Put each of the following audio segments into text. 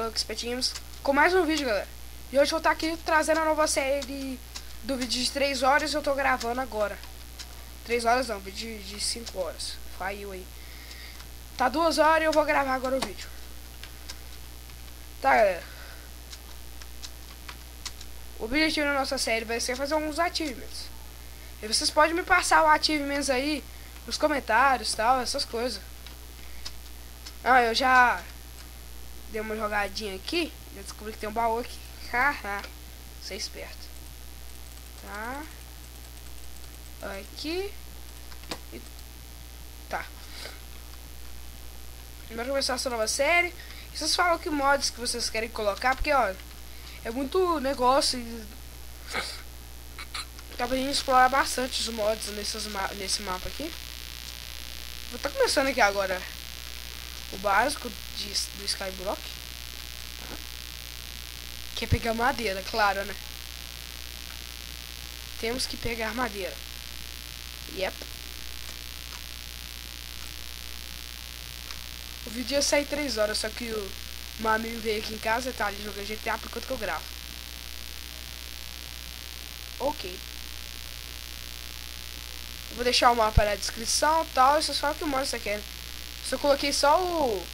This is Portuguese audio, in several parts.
Expert Games com mais um vídeo, galera. E hoje eu vou estar aqui trazendo a nova série do vídeo de 3 horas. Eu tô gravando agora. 3 horas não, vídeo de 5 horas. Faiu aí. Tá 2 horas e eu vou gravar agora o vídeo. Tá, galera. O objetivo da nossa série vai ser fazer alguns achievements. E vocês podem me passar o achievements aí nos comentários, tal, essas coisas. Ah, eu já dei uma jogadinha aqui. Já descobri que tem um baú aqui. Haha. Você é esperto. Tá. Aqui. E tá. Vamos começar essa nova série. E vocês falam que mods que vocês querem colocar. Porque, ó, é muito negócio e dá pra gente explorar bastante os mods nesse mapa aqui. Vou estar começando aqui agora o básico do Skyblock. Tá? Que é pegar madeira, claro, né? Temos que pegar madeira. Yep. O vídeo ia sair 3 horas, só que o meu amigo veio aqui em casa e tá ali jogando GTA por enquanto que eu gravo. Ok. Eu vou deixar o mapa na descrição e tal. E vocês falam que mod você quer. Se eu coloquei só o...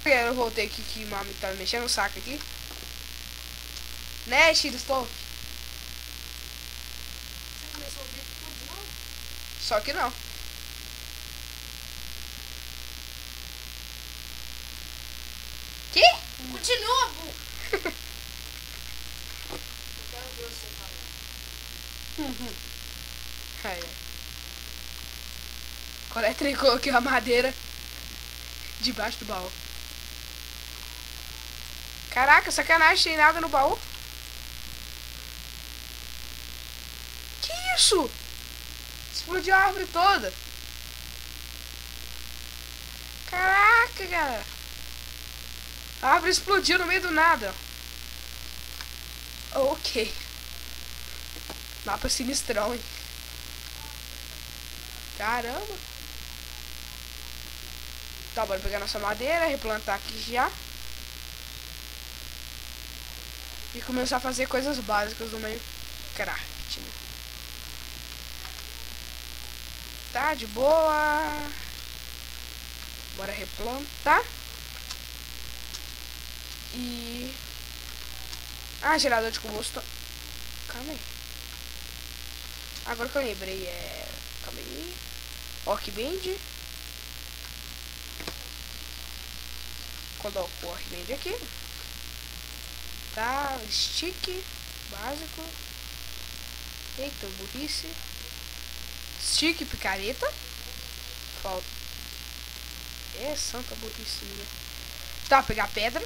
Eu voltei aqui que o mami tá mexendo o saco aqui. Né, Shirstoff? Você começou o vídeo tudo de novo? Só que não. Que? Continua, Bu! Eu quero ver você falar. Ai, ai. Coleta e coloquei a madeira debaixo do baú. Caraca, sacanagem, tem nada no baú. Que isso? Explodiu a árvore toda. Caraca, galera. A árvore explodiu no meio do nada. Ok. Mapa sinistrão, hein? Caramba. Tá, bora pegar nossa madeira, replantar aqui já. E começar a fazer coisas básicas do Minecraft. Né? Tá, de boa. Bora replantar. E... Ah, gerador de combustão. Calma aí. Agora que eu lembrei, calma aí. Workbench. Coloco o workbench aqui. Tá, stick. Básico. Eita, burrice. Stick, picareta. Falta. Santa burrice minha. Tá, pegar pedra.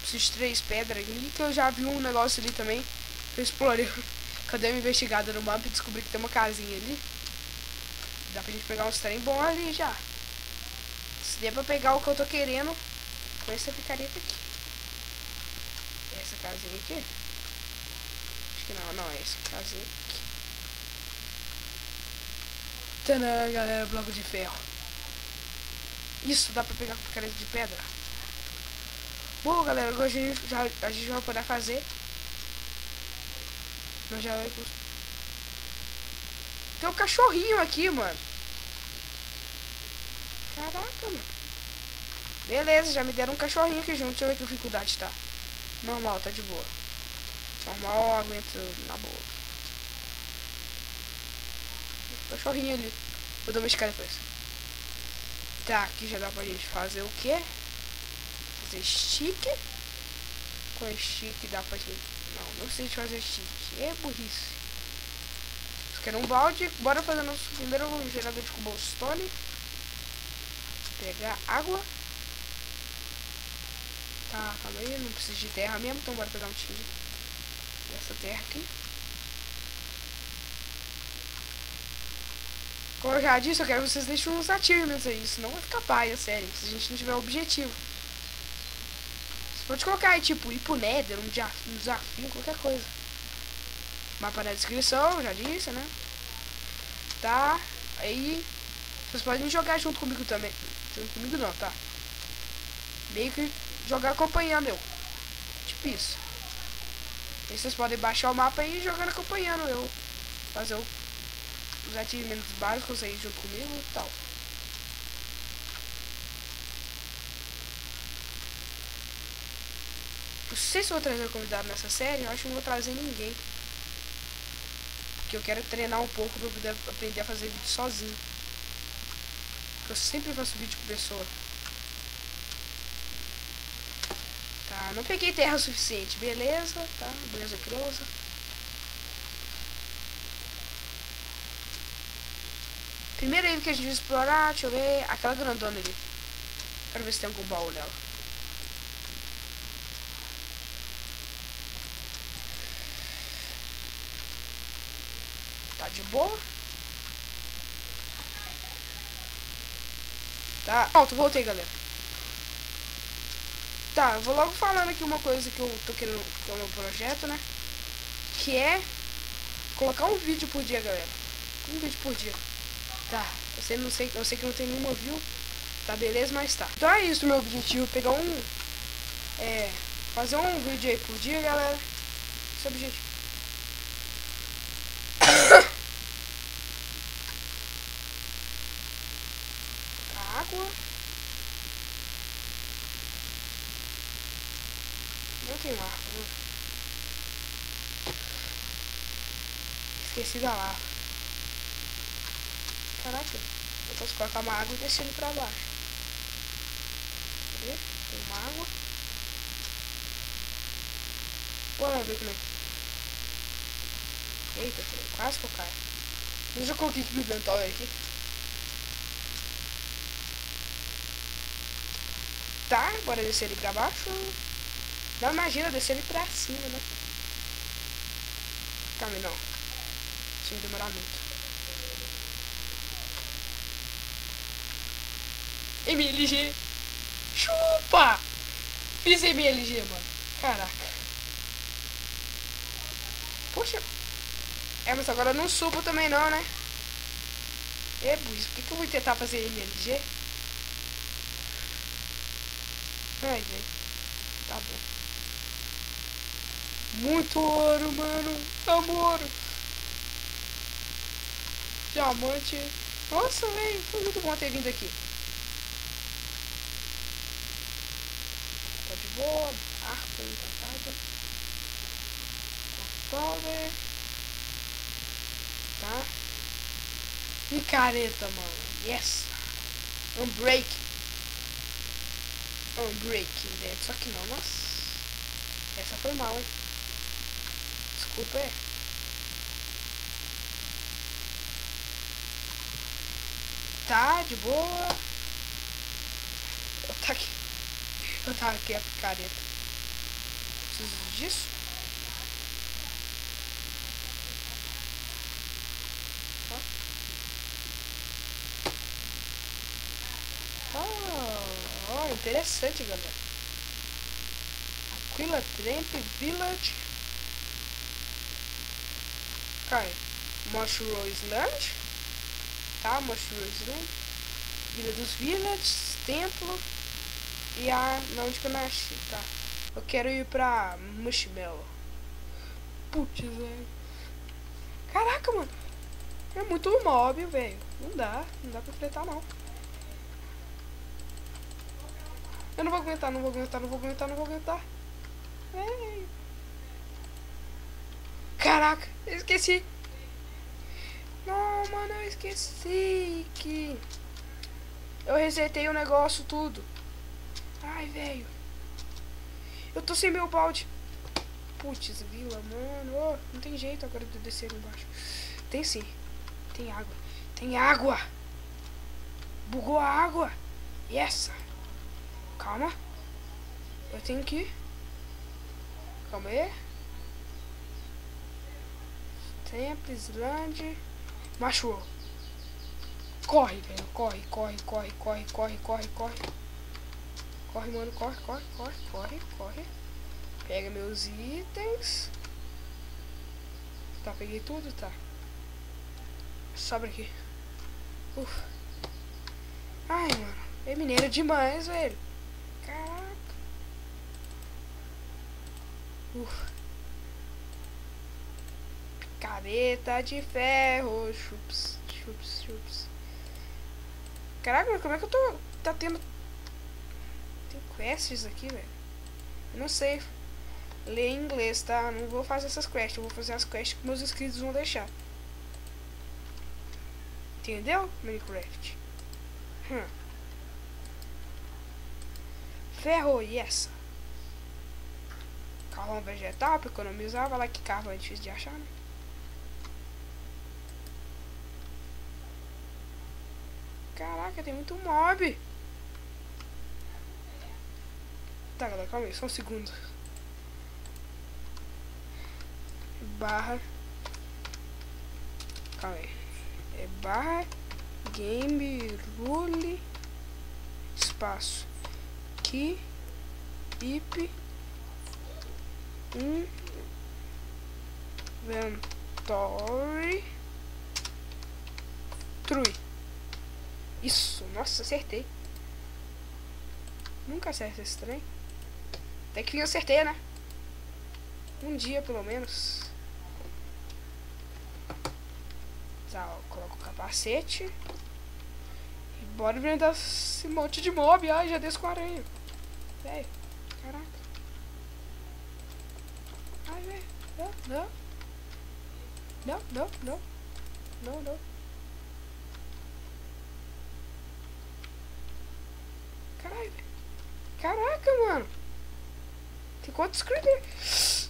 Preciso de 3 pedras ali, que eu já vi um negócio ali também. Eu explorei. Quando eu dei uma investigada no mapa e descobri que tem uma casinha ali. Dá pra gente pegar uns trem bons ali já. Se der pra pegar o que eu tô querendo com essa picareta aqui. Essa casinha aqui. Acho que não é essa casinha aqui. Tadã, galera, bloco de ferro. Isso, dá pra pegar com picareta de pedra. Bom, galera, hoje a gente vai poder fazer. Nós já vai... Tem um cachorrinho aqui, mano. Caraca, mano. Beleza, já me deram um cachorrinho aqui junto. Deixa eu ver que dificuldade tá. Normal, tá de boa. Normal, eu aguento na boa. Cachorrinho ali. Vou domesticar depois. Tá, aqui já dá pra gente fazer o quê? Fazer stick. Com stick dá pra gente... Não sei de fazer stick. É burrice. Isso aqui era um balde. Bora fazer nosso primeiro gerador de cobblestone. Pegar água. Tá, calma aí. Não precisa de terra mesmo. Então bora pegar um tiro dessa terra aqui. Como eu já disse, eu quero que vocês deixem uns achievements aí. Senão vai ficar paia, sério. Se a gente não tiver objetivo. Você pode colocar aí, tipo, ir pro Nether, um desafio, qualquer coisa. Mapa na descrição, já disse, né? Tá. Aí vocês podem jogar junto comigo também. Junto comigo não, tá? Meio que jogar acompanhando eu. Tipo isso. E vocês podem baixar o mapa aí e jogando acompanhando eu. Fazer os ativamentos básicos aí junto comigo e tal. Não sei se eu vou trazer convidado nessa série, eu acho que não vou trazer ninguém. Porque eu quero treinar um pouco pra poder aprender a fazer vídeo sozinho. Porque eu sempre faço vídeo com pessoa. Tá, não peguei terra suficiente, beleza, tá, beleza, cruza. Primeiro ilha que a gente vai explorar, deixa eu ver, aquela grandona ali. Quero ver se tem algum baú nela. Tá de boa. Tá, pronto, voltei, galera. Tá, eu vou logo falando aqui uma coisa que eu tô querendo, que é o meu projeto, né? Que é colocar um vídeo por dia, galera. Um vídeo por dia. Tá, eu sei que não tem nenhuma view. Tá, beleza, mas tá. Então é isso, meu objetivo, pegar fazer um vídeo aí por dia, galera. Esse é o objetivo. Água. Não tem água, né? Esqueci da lava. Caraca, eu posso colocar uma água e descer ele pra baixo. Cadê? Tem uma água. Bora ver como é que... Eita, quase que eu caio. Deixa eu coloquei aqui no inventário aqui. Tá, bora descer ele pra baixo. Não, imagina descer ele pra cima, né? Calma aí, não. Isso vai demorar muito. MLG. Chupa! Fiz MLG, mano. Caraca. Poxa. É, mas agora eu não subo também não, né? É, Buiz, por que eu vou tentar fazer MLG? Ai, velho. Tá bom. Muito ouro, mano. Amor. Diamante. Nossa, velho. Foi muito bom ter vindo aqui. Tá de boa. Arco encantado. Power. Tá. Picareta, mano. Yes. Unbreak. Unbreaking Dead. Só que não, nossa. Essa foi mal, hein. Desculpa, é. Tá, de boa. Eu tava aqui a picareta. Preciso disso. Oh, interessante, galera. Aquila Tramp Village. Cai. Mushroom Island. Tá, Mushroom Island. Vila dos Villages. Templo. E onde que eu nasci, tá? Eu quero ir pra Mushmello. Putz, velho. Caraca, mano. É muito mob, velho. Não dá pra enfrentar, não. Eu não vou aguentar, não vou aguentar, não vou aguentar, não vou aguentar. Ei. Caraca, eu esqueci. Não, mano, eu esqueci que... Eu resetei o negócio tudo. Ai, velho. Eu tô sem meu balde. Putz, vila, mano. Oh, não tem jeito agora de descer ali embaixo. Tem sim. Tem água. Tem água. Bugou a água. Yes. Calma. Eu tenho que ir. Calma aí. Tempo, Islândia. Machuou. Corre, velho. Corre, corre, corre, corre, corre, corre, corre. Corre, mano. Corre, corre, corre, corre, corre. Pega meus itens. Tá, peguei tudo, tá. Sobra aqui. Ufa. Ai, mano. É mineiro demais, velho. Caraca. Picareta de ferro. Chups, chups, chups. Caraca, como é que eu tô... Tá tendo... Tem quests aqui, velho. Eu não sei ler em inglês, tá? Não vou fazer essas quests. Eu vou fazer as quests que meus inscritos vão deixar. Entendeu? Minecraft. Ferro, yes. Carvão vegetal pra economizar. Vai lá que carvão é difícil de achar, né? Caraca, tem muito mob. Tá, galera, calma aí, só um segundo. Barra. Calma aí. É barra game rule espaço que ip inventory true. Isso, nossa, acertei. Nunca acerto esse trem. Até que fim eu acertei, né? Um dia, pelo menos. Tá, ó, coloco o capacete. E bora enfrentar esse monte de mob. Ai, já desço com a aranha. Velho, caraca. Ai, velho. Não, não. Não, não, não. Não, não. Caralho, velho. Caraca, mano. Tem quantos creepers?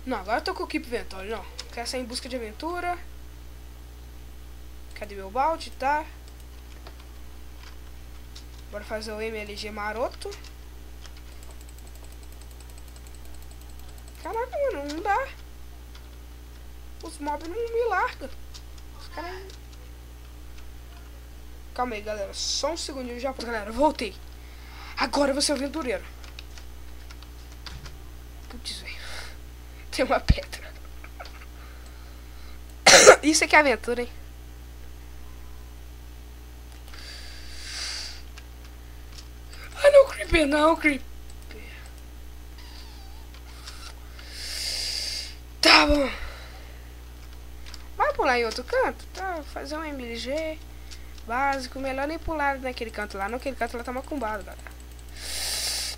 Não, agora eu tô com o Keep Inventory, não. Quero sair em busca de aventura. Cadê meu balde, tá? Bora fazer o MLG maroto. Caraca, mano, não dá. Os mobs não me largam. Os caras... Calma aí, galera. Só um segundinho já. Galera, voltei. Agora eu vou ser aventureiro. Putz, velho. Tem uma pedra. Isso aqui é aventura, hein? Ah, não, Creeper, não, Creeper. Tá bom. Vai pular em outro canto? Tá, fazer um MLG básico. Melhor nem pular naquele canto lá. Naquele canto lá tá macumbado, galera.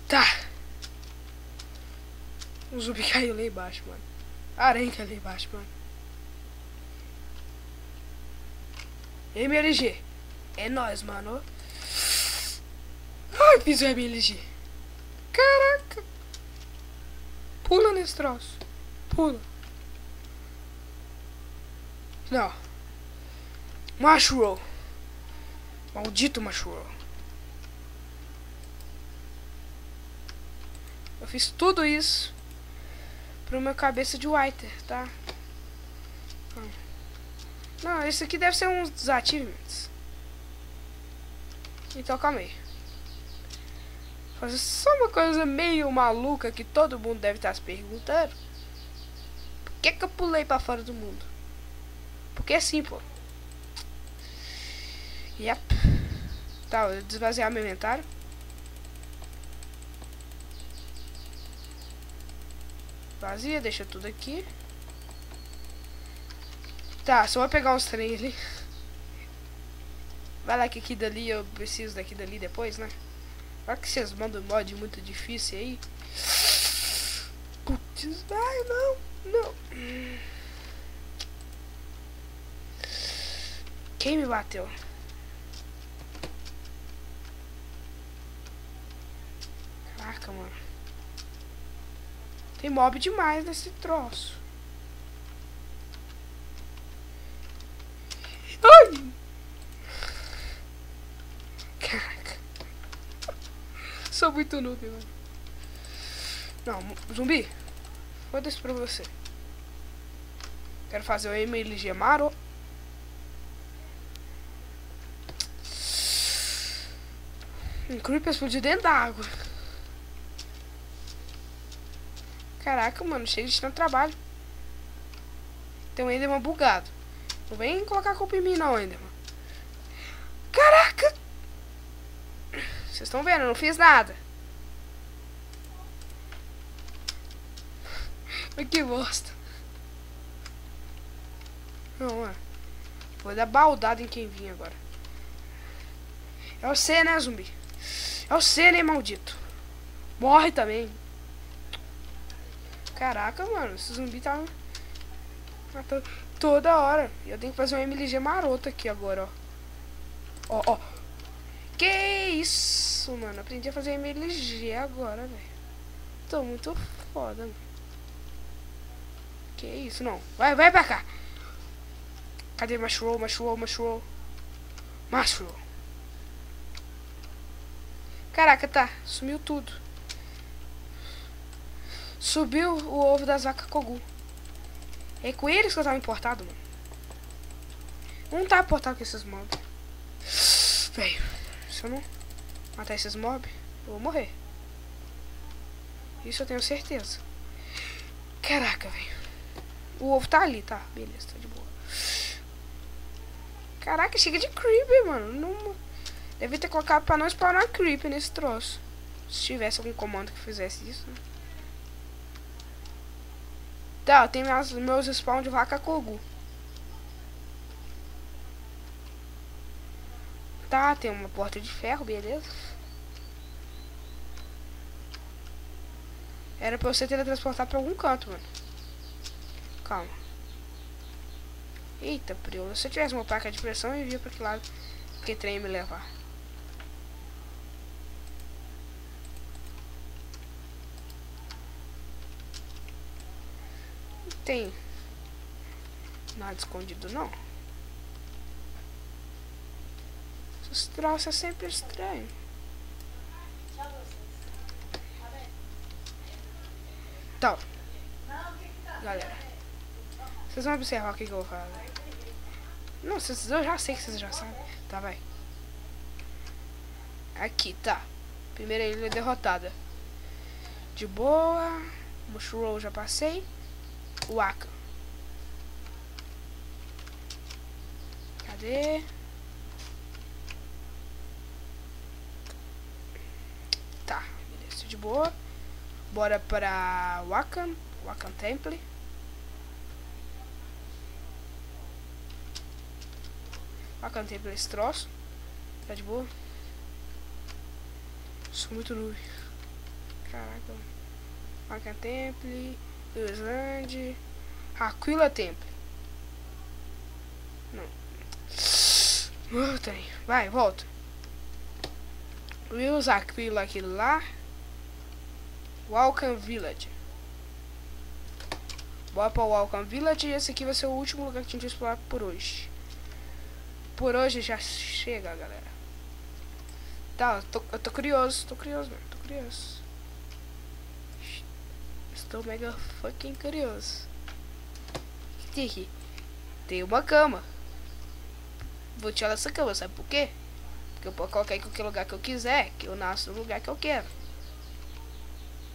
Tá. O zumbi caiu lá embaixo, mano. A aranha caiu lá embaixo, mano. MLG. É nóis, mano. Ai, fiz o MLG. Caraca. Pula nesse troço. Pula. Não. Mushroom. Maldito mushroom. Eu fiz tudo isso pro meu cabeça de white, tá? Não, esse aqui deve ser uns dos achievements. Então, calma aí. Fazer só uma coisa meio maluca que todo mundo deve estar se perguntando. Por que eu pulei pra fora do mundo? Porque sim, pô. Yep. Tá, eu desvaziar meu inventário. Vazia, deixa tudo aqui. Tá, só vou pegar uns trem ali. Vai lá que aqui dali eu preciso daqui dali depois, né? Olha que vocês mandam um mod muito difícil aí. Putz, vai, não, não. Quem me bateu? Caraca, mano. Tem mob demais nesse troço. Ai! Caraca. Sou muito noob, mano. Não, zumbi. Foda-se pra você. Quero fazer o MLG Maro. Um creeper explodiu dentro da água. Caraca, mano, chega de tanto trabalho. Tem um Enderman bugado. Não vem colocar a culpa em mim não, Enderman. Vocês estão vendo, eu não fiz nada. Mas que bosta. Não, mano. Vou dar baldada em quem vir agora. É você, né, zumbi? É você, né, maldito? Morre também. Caraca, mano. Esse zumbi tá matando toda hora. E eu tenho que fazer um MLG maroto aqui agora, ó. Ó, ó. Que isso, mano. Aprendi a fazer MLG agora, velho. Tô muito foda, mano. Que isso, não. Vai pra cá. Cadê Mushroom? Caraca, tá. Sumiu tudo. Subiu o ovo das vacas Kogu. É com eles que eu tava importado, mano. Não tá importado com esses mobs. Velho, se eu não matar esses mobs, eu vou morrer. Isso eu tenho certeza. Caraca, velho. O ovo tá ali, tá? Beleza, tá de boa. Caraca, chega de creeper, mano. Não... Deve ter colocado pra não spawnar creeper nesse troço. Se tivesse algum comando que fizesse isso, né? Tá, tem meus spawn de vaca Kogu. Tá, tem uma porta de ferro, beleza. Era pra você teletransportar pra algum canto, mano. Calma. Eita, priola. Se eu tivesse uma placa de pressão, eu ia pra que lado que trem me levar. Não tem nada escondido, não. Esses troços é sempre estranho. Então, galera, vocês vão observar o que eu vou fazer. Não, eu já sei que vocês já sabem. Tá, vai. Aqui, tá. Primeira ilha derrotada. De boa. Mushroom já passei. Waka. Cadê? Tá, beleza, de boa. Bora para Wakan Temple. Wakan Temple é esse troço. Tá de boa? Sou muito noob. Caraca. Wakan Temple. Island. Aquila Temple. Não. Tem. Vai, volta. Vamos usar Aquila aqui lá. Welcome Village. Bora pra Welcome Village. E esse aqui vai ser o último lugar que a gente vai explorar por hoje. Por hoje já chega, galera. Tá, eu tô curioso, mano. Tô curioso. Estou mega fucking curioso. O que tem aqui? Tem uma cama. Vou tirar essa cama, sabe por quê? Porque eu posso colocar em qualquer lugar que eu quiser. Que eu nasço no lugar que eu quero.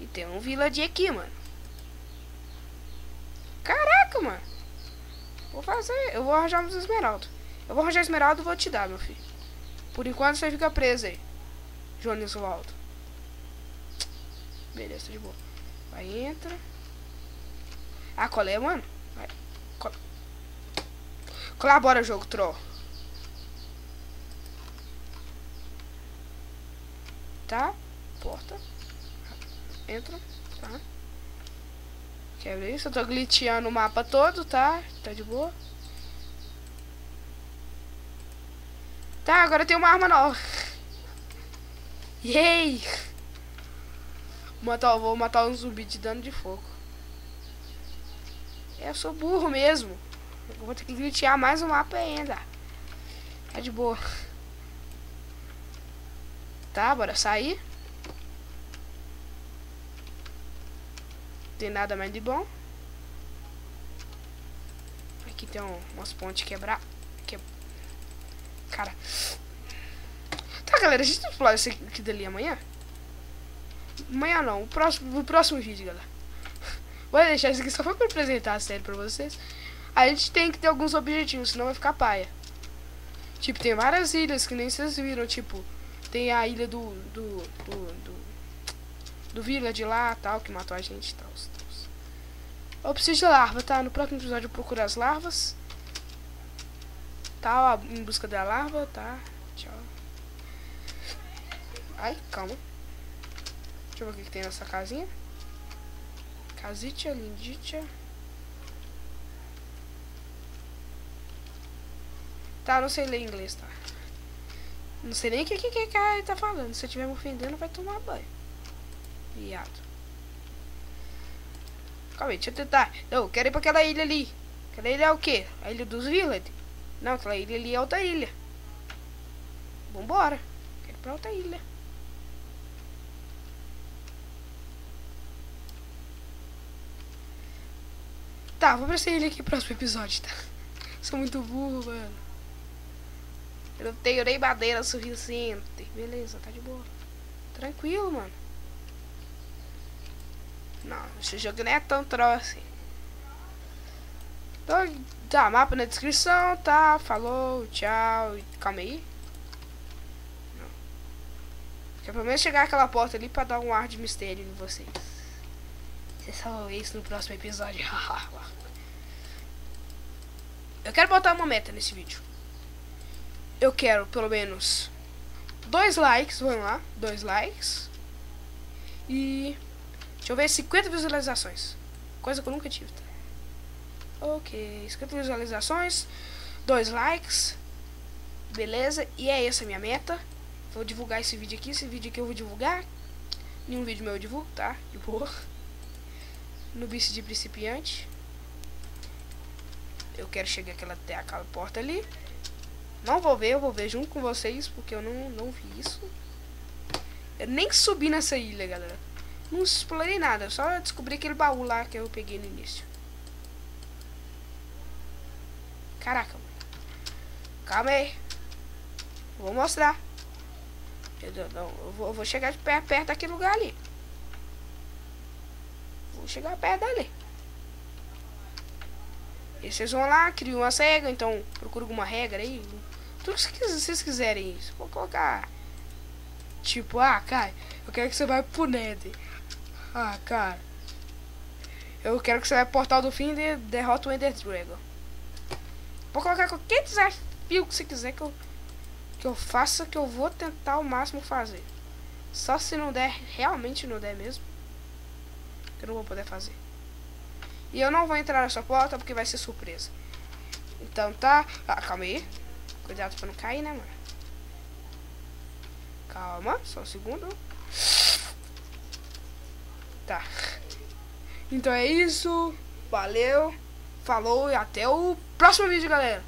E tem um village aqui, mano. Caraca, mano. Vou fazer. Eu vou arranjar uns esmeraldas. Eu vou arranjar esmeralda e vou te dar, meu filho. Por enquanto você fica preso aí, Jones Waldo. Beleza, tá de boa. Vai, entra. Ah, qual é, mano? Vai. Colabora, jogo, troll. Tá. Porta. Entra. Tá. Quebra isso. Eu tô glitchando o mapa todo, tá? Tá de boa. Tá, agora tem uma arma nova. Yay! Vou matar um zumbi de dano de fogo. Eu sou burro mesmo. Eu vou ter que glitchar mais um mapa ainda. Tá de boa. Tá, bora sair. Tem nada mais de bom. Aqui tem umas pontes quebrar. Cara. Tá, galera, a gente vai falar isso aqui dali amanhã? Amanhã não, o próximo vídeo, galera. Vou deixar isso aqui só pra apresentar a série pra vocês. A gente tem que ter alguns objetivos, senão vai ficar paia. Tipo, tem várias ilhas que nem vocês viram, tipo, Tem a ilha do Village lá, tal, que matou a gente, tal. Eu preciso de larva, tá? No próximo episódio eu procuro as larvas. Tá, em busca da larva, tá? Tchau. Ai, calma. Deixa eu ver o que tem nessa casinha. Casitia, linditia. Tá, não sei ler inglês, tá? Não sei nem o que ele tá falando. Se eu estiver me ofendendo, vai tomar banho. Viado. Calma aí, deixa eu tentar. Não, eu quero ir pra aquela ilha ali. Aquela ilha é o quê? A ilha dos Village? Não, aquela ilha ali é outra ilha. Vambora. Quero ir pra outra ilha. Tá, vou pra essa ilha aqui no próximo episódio, tá? Sou muito burro, mano. Eu não tenho nem madeira suficiente. Beleza, tá de boa. Tranquilo, mano. Não, esse jogo não é tão troll assim. Então, tá, mapa na descrição, tá? Falou, tchau. Calma aí. Não. Quero pelo menos chegar àquela porta ali pra dar um ar de mistério em vocês. Vocês só vão ver isso no próximo episódio. Eu quero botar uma meta nesse vídeo. Eu quero pelo menos 2 likes, vamos lá, 2 likes. E deixa eu ver, 50 visualizações. Coisa que eu nunca tive, tá? Ok, 50 visualizações, 2 likes. Beleza, e é essa a minha meta. Vou divulgar esse vídeo aqui. Esse vídeo aqui eu vou divulgar. Nenhum vídeo meu eu divulgo, tá? De boa. No bicho de principiante. Eu quero chegar até aquela porta ali. Não vou ver, eu vou ver junto com vocês, porque eu não vi isso. Eu nem subi nessa ilha, galera. Não explorei nada, eu só descobri aquele baú lá que eu peguei no início. Caraca, mano. Calma aí. Vou mostrar. Eu vou chegar de perto daquele lugar ali. Vou chegar perto dali. E vocês vão lá, criam uma regra, então procura alguma regra aí. Tudo que vocês quiserem isso. Vou colocar. Tipo, cara, eu quero que você vá pro Nether. Cara, eu quero que você vá pro Portal do Fim e derrota o Ender Dragon. Vou colocar qualquer desafio que você quiser que eu faça, que eu vou tentar ao máximo fazer. Só se não der, realmente não der mesmo, que eu não vou poder fazer. E eu não vou entrar nessa porta porque vai ser surpresa. Então tá. Calma aí. Cuidado pra não cair, né, mano? Calma, só um segundo. Tá. Então é isso. Valeu. Falou e até o próximo vídeo, galera.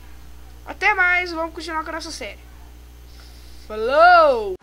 Até mais. Vamos continuar com a nossa série. Falou!